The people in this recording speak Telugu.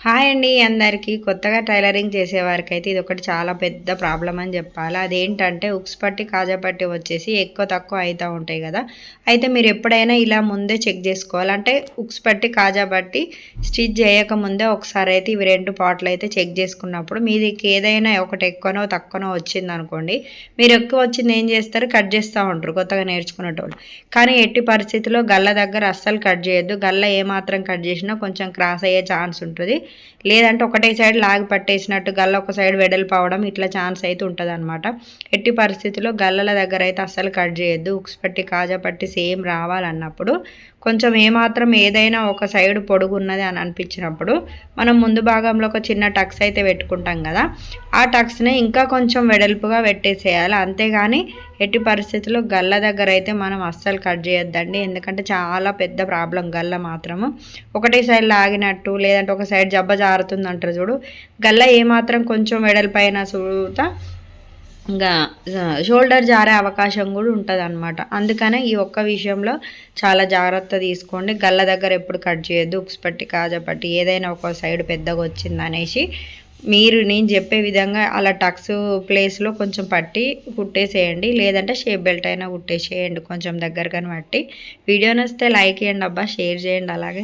హాయ్ అండి అందరికీ. కొత్తగా టైలరింగ్ చేసేవారికైతే ఇది ఒకటి చాలా పెద్ద ప్రాబ్లం అని చెప్పాలి. అదేంటంటే ఉక్స్ పట్టి కాజా పట్టి వచ్చేసి ఎక్కువ తక్కువ అవుతూ ఉంటాయి కదా. అయితే మీరు ఎప్పుడైనా ఇలా ముందే చెక్ చేసుకోవాలి. అంటే ఉక్స్ పట్టి కాజా పట్టి స్టిచ్ చేయకముందే ఒకసారి అయితే ఇవి 2 పార్ట్లు అయితే చెక్ చేసుకున్నప్పుడు మీదికి ఏదైనా ఒకటి ఎక్కువనో తక్కువనో వచ్చింది అనుకోండి, మీరు ఎక్కువ వచ్చింది ఏం చేస్తారు, కట్ చేస్తూ ఉంటారు కొత్తగా నేర్చుకునేటోళ్ళు. కానీ ఎట్టి పరిస్థితిలో గల్ల దగ్గర అస్సలు కట్ చేయొద్దు. గల్ల ఏమాత్రం కట్ చేసినా కొంచెం క్రాస్ అయ్యే ఛాన్స్ ఉంటుంది. లేదంటే ఒకటే సైడ్ లాగి పట్టేసినట్టు గల్ల ఒక సైడ్ వెడల్పు అవడం ఇట్లా ఛాన్స్ అయితే ఉంటుందన్నమాట. ఎట్టి పరిస్థితిలో గల్లల దగ్గర అయితే అస్సలు కట్ చేయొద్దు. ఉక్స్ పట్టి కాజా పట్టి సేమ్ రావాలన్నప్పుడు కొంచెం ఏమాత్రం ఏదైనా ఒక సైడ్ పొడుగున్నది అని అనిపించినప్పుడు మనం ముందు భాగంలో ఒక చిన్న టక్స్ అయితే పెట్టుకుంటాం కదా, ఆ టక్స్ని ఇంకా కొంచెం వెడల్పుగా పెట్టేసేయాలి. అంతేగాని ఎట్టి పరిస్థితుల్లో గల్ల దగ్గర అయితే మనం అస్సలు కట్ చేయొద్దండి. ఎందుకంటే చాలా పెద్ద ప్రాబ్లం గల్ల మాత్రము. ఒకటే సైడ్ లాగినట్టు లేదంటే ఒక సైడ్ జబ్బ జారుతుంది అంటారు చూడు, గల్ల ఏమాత్రం కొంచెం వెడల్పైన చూత ఇంకా షోల్డర్ జారే అవకాశం కూడా ఉంటుంది అనమాట. అందుకనే ఈ ఒక్క విషయంలో చాలా జాగ్రత్త తీసుకోండి. గల్ల దగ్గర ఎప్పుడు కట్ చేయొద్దు. ఉక్స్ పట్టి కాజా పట్టి ఏదైనా ఒక సైడ్ పెద్దగా వచ్చింది అనేసి మీరు నేను చెప్పే విధంగా అలా టక్స్ ప్లేస్లో కొంచెం పట్టి కుట్టేసేయండి. లేదంటే షేప్ బెల్ట్ అయినా కుట్టేసేయండి కొంచెం దగ్గరగానే పట్టి. వీడియో నచ్చితే లైక్ చేయండి అబ్బా, షేర్ చేయండి అలాగే.